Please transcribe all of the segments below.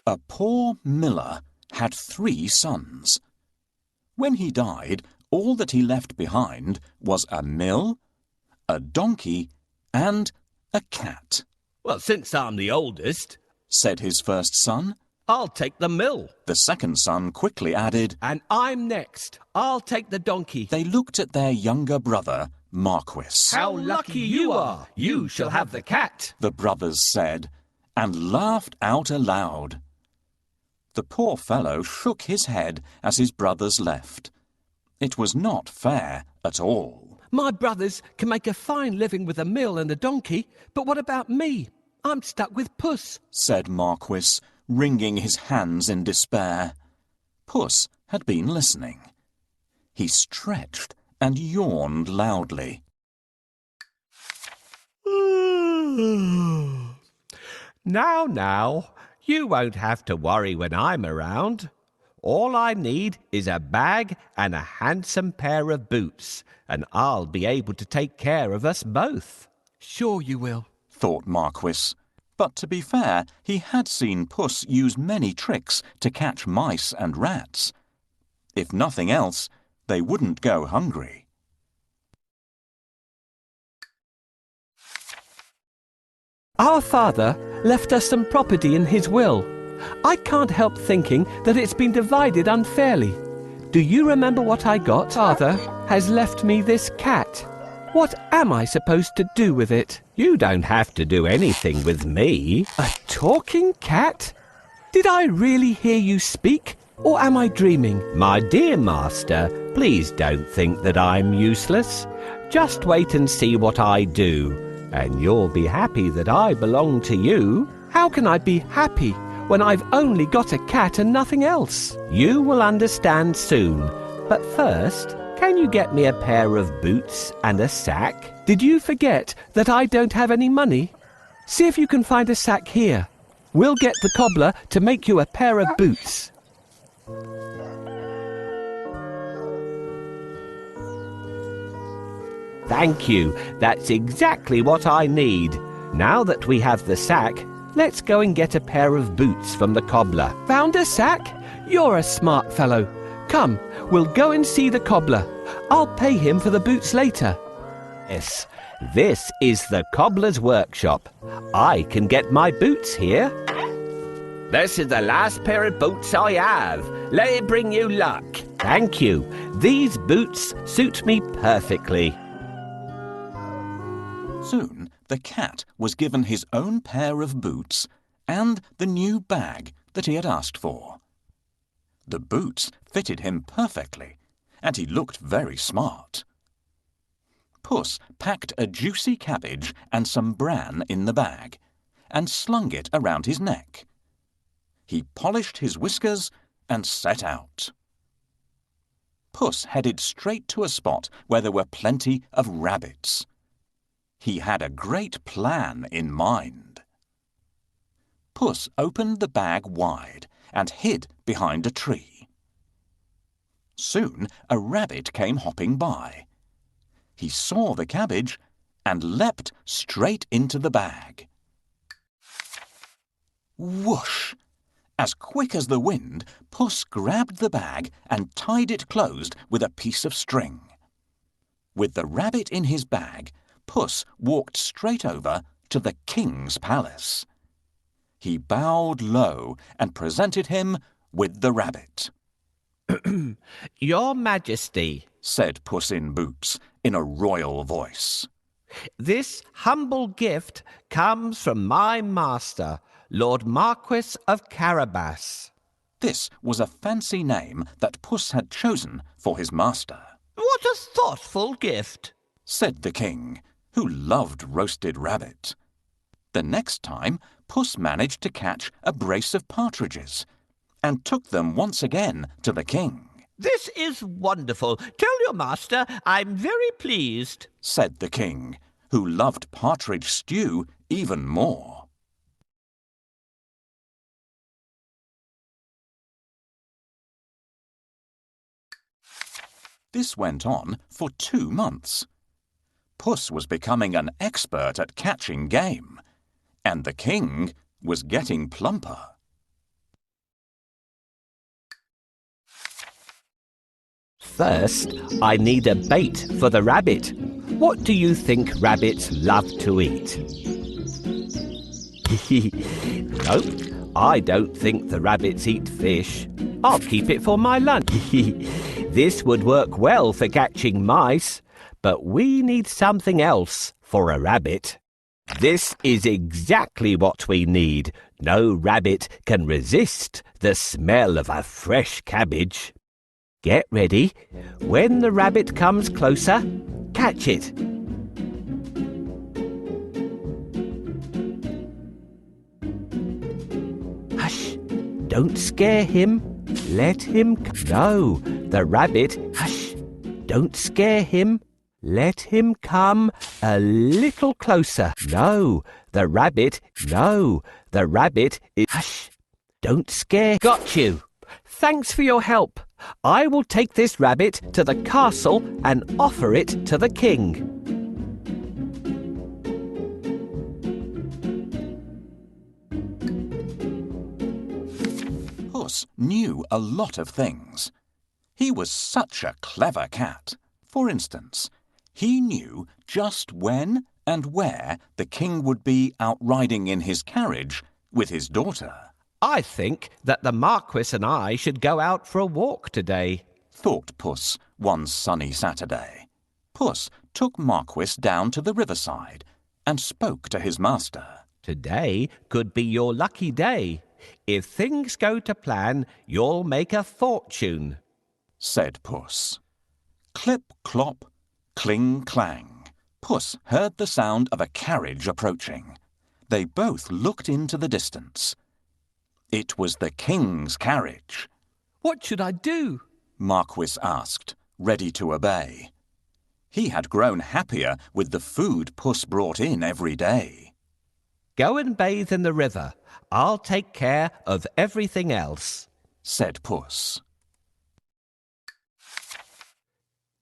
A poor miller had 3 sons. When he died, all that he left behind was a mill, a donkey, and a cat. "Well, since I'm the oldest," said his first son. "I'll take the mill." The second son quickly added, "And I'm next. I'll take the donkey." They looked at their younger brother, Marquis. "How lucky you are! You shall have the cat," the brothers said, and laughed out aloud. The poor fellow shook his head as his brothers left. It was not fair at all. "My brothers can make a fine living with a mill and a donkey, but what about me? I'm stuck with Puss," said Marquis, wringing his hands in despair. Puss had been listening. He stretched and yawned loudly. Now, you won't have to worry when I'm around. All I need is a bag and a handsome pair of boots, and I'll be able to take care of us both." "Sure you will," thought Marquis. But to be fair, he had seen Puss use many tricks to catch mice and rats. If nothing else, they wouldn't go hungry. "Our father left us some property in his will. I can't help thinking that it's been divided unfairly. Do you remember what I got? Father has left me this cat. What am I supposed to do with it?" "You don't have to do anything with me." "A talking cat? Did I really hear you speak, or am I dreaming?" "My dear master, please don't think that I'm useless. Just wait and see what I do, and you'll be happy that I belong to you." "How can I be happy when I've only got a cat and nothing else?" "You will understand soon. But first, can you get me a pair of boots and a sack?" "Did you forget that I don't have any money? See if you can find a sack here. We'll get the cobbler to make you a pair of boots." "Thank you. That's exactly what I need. Now that we have the sack, let's go and get a pair of boots from the cobbler." "Found a sack? You're a smart fellow. Come, we'll go and see the cobbler. I'll pay him for the boots later." "Yes, this is the cobbler's workshop. I can get my boots here." "This is the last pair of boots I have. Let it bring you luck." "Thank you. These boots suit me perfectly." Soon the cat was given his own pair of boots and the new bag that he had asked for. The boots fitted him perfectly, and he looked very smart. Puss packed a juicy cabbage and some bran in the bag, and slung it around his neck. He polished his whiskers and set out. Puss headed straight to a spot where there were plenty of rabbits. He had a great plan in mind. Puss opened the bag wide and hid behind a tree. Soon a rabbit came hopping by. He saw the cabbage and leapt straight into the bag. Whoosh! As quick as the wind, Puss grabbed the bag and tied it closed with a piece of string. With the rabbit in his bag, Puss walked straight over to the king's palace. He bowed low and presented him with the rabbit. "Your Majesty," said Puss in Boots in a royal voice, "this humble gift comes from my master, Lord Marquis of Carabas." This was a fancy name that Puss had chosen for his master. "What a thoughtful gift," said the king, who loved roasted rabbit. The next time, Puss managed to catch a brace of partridges and took them once again to the king. "This is wonderful. Tell your master I'm very pleased," said the king, who loved partridge stew even more. This went on for 2 months. Puss was becoming an expert at catching game, and the king was getting plumper. First, I need a bait for the rabbit. What do you think rabbits love to eat? Nope, I don't think the rabbits eat fish. I'll keep it for my lunch. This would work well for catching mice, but we need something else for a rabbit. This is exactly what we need. No rabbit can resist the smell of a fresh cabbage. Get ready. When the rabbit comes closer, catch it. Hush! Don't scare him. Let him... No, the rabbit... Hush! Don't scare him. Let him come a little closer. No, the rabbit... No, the rabbit is... Hush! Don't scare... Got you! Thanks for your help. I will take this rabbit to the castle and offer it to the king. Puss knew a lot of things. He was such a clever cat. For instance, he knew just when and where the king would be out riding in his carriage with his daughter. I think that the Marquis and I should go out for a walk today, thought Puss one sunny Saturday. Puss took Marquis down to the riverside and spoke to his master. Today could be your lucky day. If things go to plan, you'll make a fortune, said Puss. Clip, clop, cling, clang. Puss heard the sound of a carriage approaching. They both looked into the distance. It was the king's carriage. What should I do? Marquis asked, ready to obey. He had grown happier with the food Puss brought in every day. Go and bathe in the river. I'll take care of everything else, said Puss.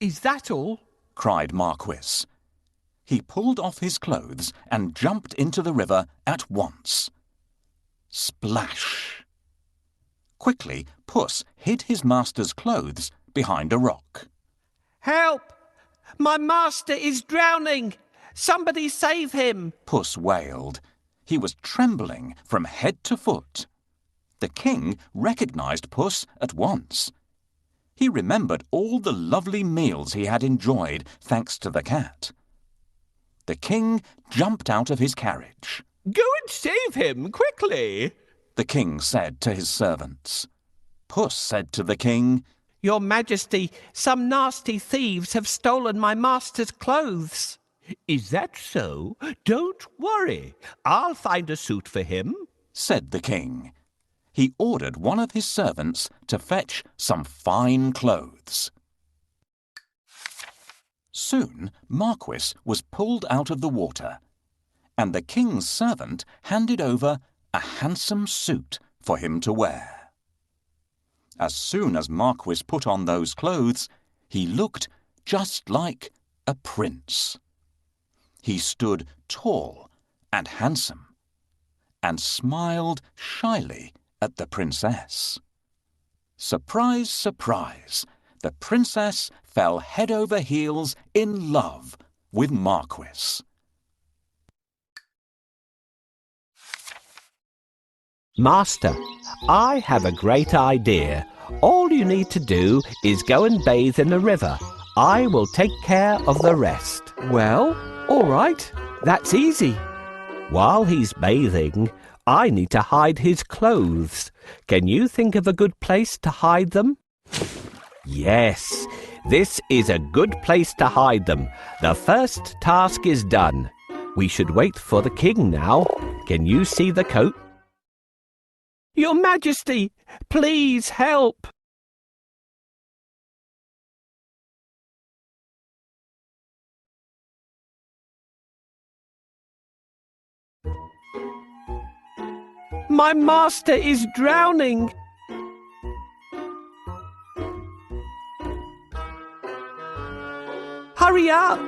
Is that all? Cried Marquis. He pulled off his clothes and jumped into the river at once. Splash! Quickly, Puss hid his master's clothes behind a rock. Help! My master is drowning! Somebody save him! Puss wailed. He was trembling from head to foot. The king recognized Puss at once. He remembered all the lovely meals he had enjoyed thanks to the cat. The king jumped out of his carriage. Go and save him, quickly, the king said to his servants. Puss said to the king, Your Majesty, some nasty thieves have stolen my master's clothes. Is that so? Don't worry. I'll find a suit for him, said the king. He ordered one of his servants to fetch some fine clothes. Soon Marquis was pulled out of the water, and the king's servant handed over a handsome suit for him to wear. As soon as Marquis put on those clothes, he looked just like a prince. He stood tall and handsome, and smiled shyly at the princess. Surprise, surprise, the princess fell head over heels in love with Marquis. Master, I have a great idea. All you need to do is go and bathe in the river. I will take care of the rest. Well, all right. That's easy. While he's bathing, I need to hide his clothes. Can you think of a good place to hide them? Yes, this is a good place to hide them. The first task is done. We should wait for the king now. Can you see the coat? Your Majesty, please help! My master is drowning! Hurry up!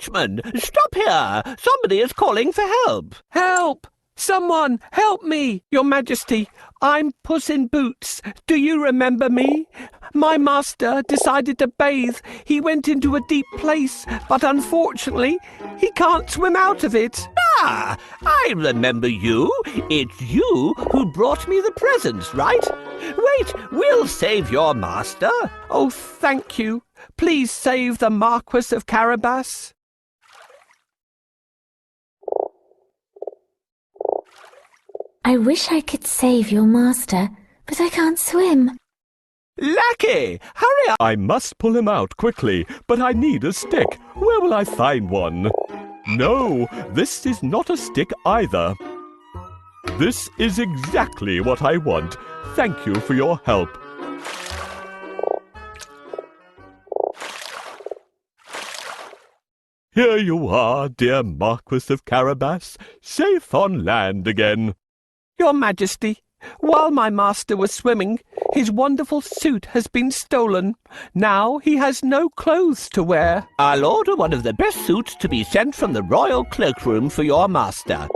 Coachman, stop here! Somebody is calling for help! Help! Someone help me, Your Majesty. I'm Puss in Boots. Do you remember me? My master decided to bathe. He went into a deep place, but unfortunately, he can't swim out of it. Ah, I remember you. It's you who brought me the presents, right? Wait, we'll save your master. Oh, thank you. Please save the Marquis of Carabas. I wish I could save your master, but I can't swim. Lackey, hurry up! I must pull him out quickly, but I need a stick. Where will I find one? No, this is not a stick either. This is exactly what I want. Thank you for your help. Here you are, dear Marquis of Carabas, safe on land again. Your Majesty, while my master was swimming, his wonderful suit has been stolen. Now he has no clothes to wear. I'll order one of the best suits to be sent from the royal cloakroom for your master.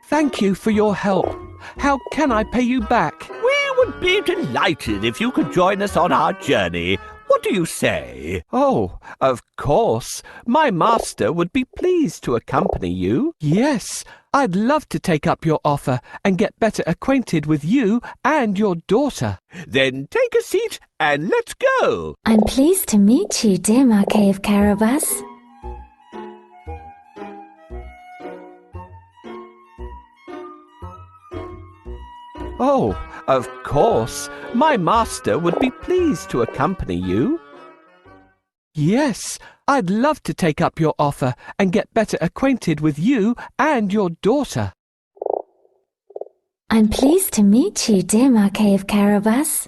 Thank you for your help. How can I pay you back? We would be delighted if you could join us on our journey. What do you say? Oh, of course. My master would be pleased to accompany you. Yes, I'd love to take up your offer and get better acquainted with you and your daughter. Then take a seat and let's go. I'm pleased to meet you, dear Marquis of Carabas. Oh, of course. My master would be pleased to accompany you. Yes, I'd love to take up your offer and get better acquainted with you and your daughter. I'm pleased to meet you, dear Marquis of Carabas.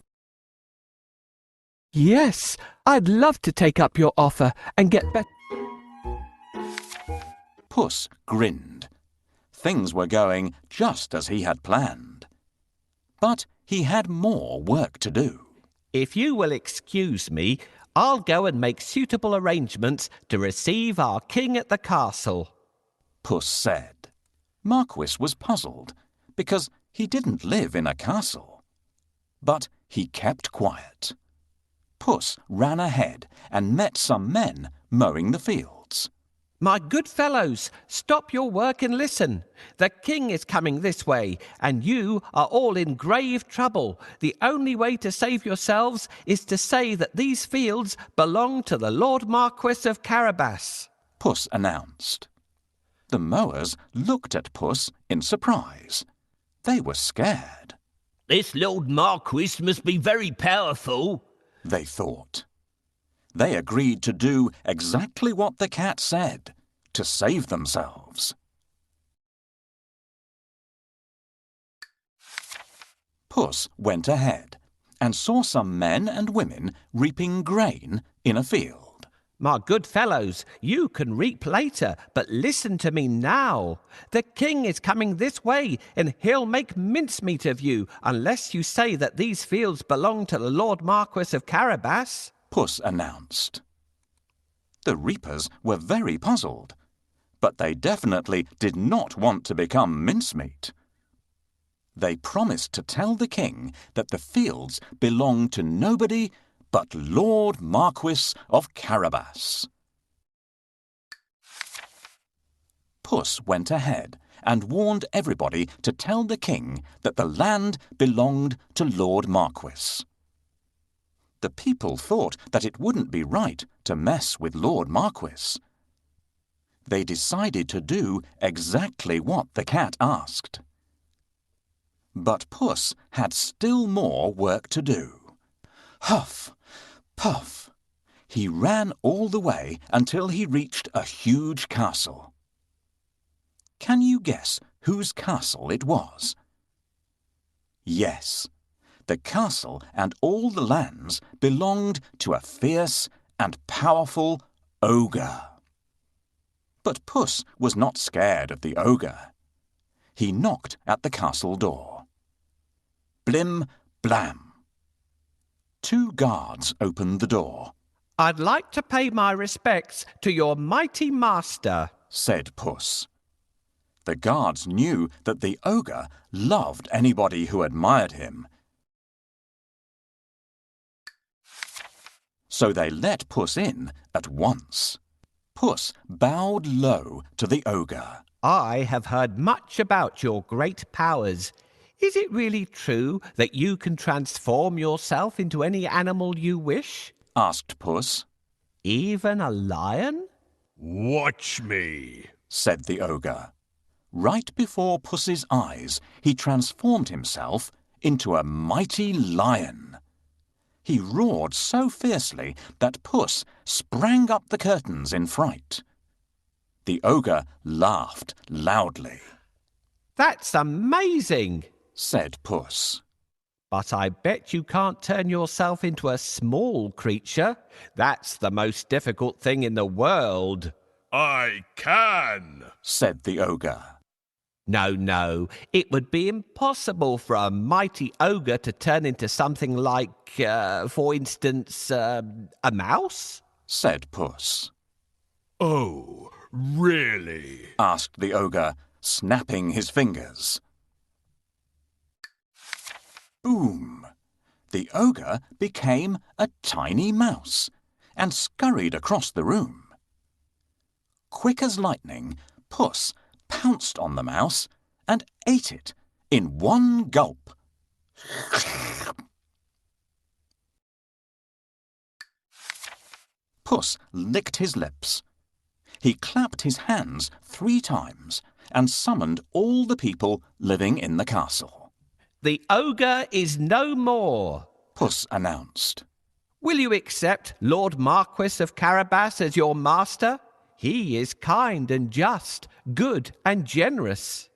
Yes, I'd love to take up your offer and get better. Puss grinned. Things were going just as he had planned. But he had more work to do. If you will excuse me, I'll go and make suitable arrangements to receive our king at the castle. Puss said. Marquis was puzzled because he didn't live in a castle. But he kept quiet. Puss ran ahead and met some men mowing the fields. My good fellows, stop your work and listen. The king is coming this way, and you are all in grave trouble. The only way to save yourselves is to say that these fields belong to the Lord Marquis of Carabas. Puss announced. The mowers looked at Puss in surprise. They were scared. This Lord Marquis must be very powerful, they thought. They agreed to do exactly what the cat said, to save themselves. Puss went ahead and saw some men and women reaping grain in a field. My good fellows, you can reap later, but listen to me now. The king is coming this way, and he'll make mincemeat of you unless you say that these fields belong to the Lord Marquis of Carabas. Puss announced. The reapers were very puzzled, but they definitely did not want to become mincemeat. They promised to tell the king that the fields belonged to nobody but Lord Marquis of Carabas. Puss went ahead and warned everybody to tell the king that the land belonged to Lord Marquis. The people thought that it wouldn't be right to mess with Lord Marquis. They decided to do exactly what the cat asked. But Puss had still more work to do. Huff, puff. He ran all the way until he reached a huge castle. Can you guess whose castle it was? Yes. The castle and all the lands belonged to a fierce and powerful ogre. But Puss was not scared of the ogre. He knocked at the castle door. Blim, blam. 2 guards opened the door. I'd like to pay my respects to your mighty master, said Puss. The guards knew that the ogre loved anybody who admired him. So they let Puss in at once. Puss bowed low to the ogre. I have heard much about your great powers. Is it really true that you can transform yourself into any animal you wish? Asked Puss. Even a lion? Watch me, Said the ogre. Right before Puss's eyes, he transformed himself into a mighty lion. He roared so fiercely that Puss sprang up the curtains in fright. The ogre laughed loudly. That's amazing, Said Puss. but I bet you can't turn yourself into a small creature. That's the most difficult thing in the world. I can, Said the ogre. No, it would be impossible for a mighty ogre to turn into something like, for instance, a mouse? Said Puss. Oh, really? Asked the ogre, snapping his fingers. Boom! The ogre became a tiny mouse and scurried across the room. Quick as lightning, Puss pounced on the mouse and ate it in one gulp. Puss licked his lips. He clapped his hands 3 times and summoned all the people living in the castle. The ogre is no more. Puss announced. Will you accept Lord Marquis of Carabas as your master? He is kind and just, good and generous.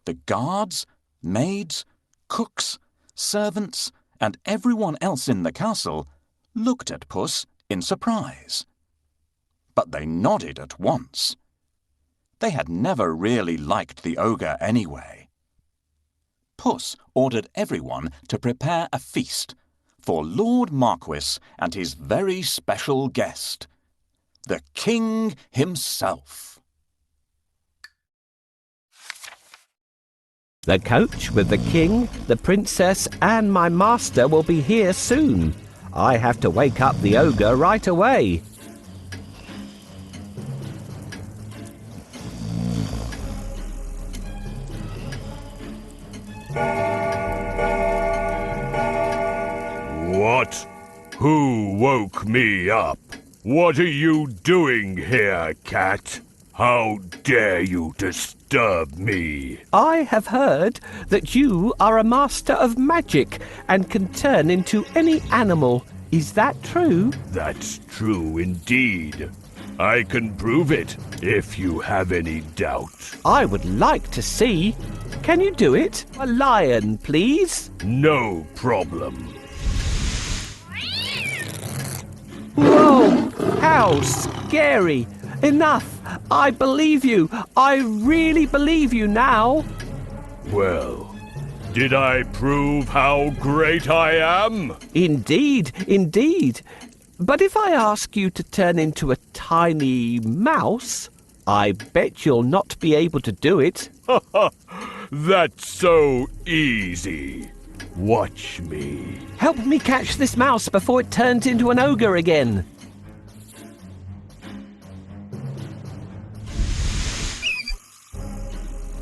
The guards, maids, cooks, servants, and everyone else in the castle looked at Puss in surprise. But they nodded at once. They had never really liked the ogre anyway. Puss ordered everyone to prepare a feast for Lord Marquis and his very special guest, the king himself. The coach with the king, the princess, and my master will be here soon. I have to wake up the ogre right away. What? Who woke me up? What are you doing here, cat? How dare you disturb me? I have heard that you are a master of magic and can turn into any animal. Is that true? That's true indeed. I can prove it if you have any doubt. I would like to see. Can you do it? A lion, please. No problem. Whoa! How scary! Enough! I believe you! I really believe you now! Well, did I prove how great I am? Indeed, indeed. But if I ask you to turn into a tiny mouse, I bet you'll not be able to do it. That's so easy. Watch me. Help me catch this mouse before it turns into an ogre again.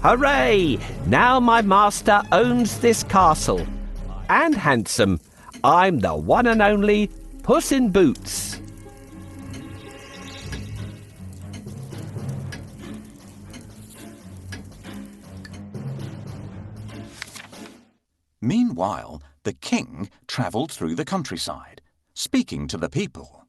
Hooray! Now my master owns this castle. And handsome. I'm the one and only Puss in Boots. Meanwhile, the king travelled through the countryside, speaking to the people.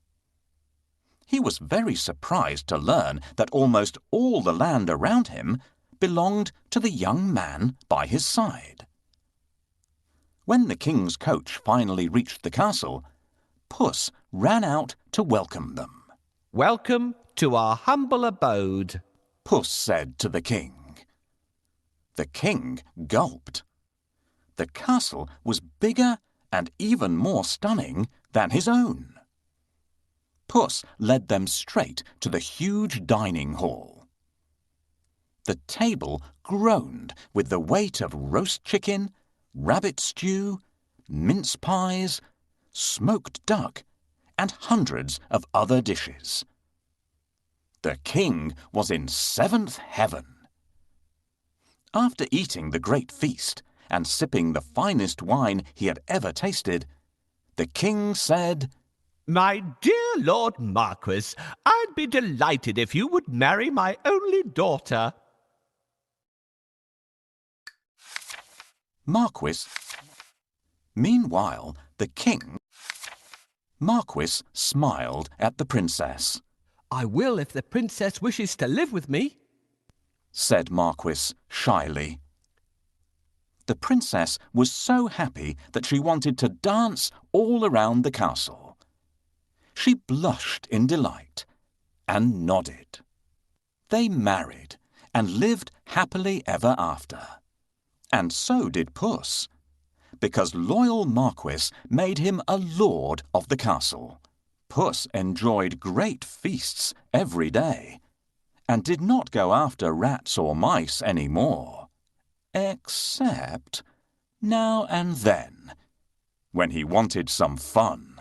He was very surprised to learn that almost all the land around him belonged to the young man by his side. When the king's coach finally reached the castle, Puss ran out to welcome them. Welcome to our humble abode. Puss said to the king. The king gulped. The castle was bigger and even more stunning than his own. Puss led them straight to the huge dining hall. The table groaned with the weight of roast chicken, rabbit stew, mince pies, smoked duck, and hundreds of other dishes. The king was in seventh heaven. After eating the great feast and sipping the finest wine he had ever tasted, the king said, "My dear Lord Marquis, I'd be delighted if you would marry my only daughter." Marquis. Meanwhile, the king. Marquis smiled at the princess. I will if the princess wishes to live with me, said Marquis shyly. The princess was so happy that she wanted to dance all around the castle. She blushed in delight and nodded. They married and lived happily ever after. And so did Puss, because loyal Marquis made him a lord of the castle. Puss enjoyed great feasts every day, and did not go after rats or mice any more, except now and then, when he wanted some fun.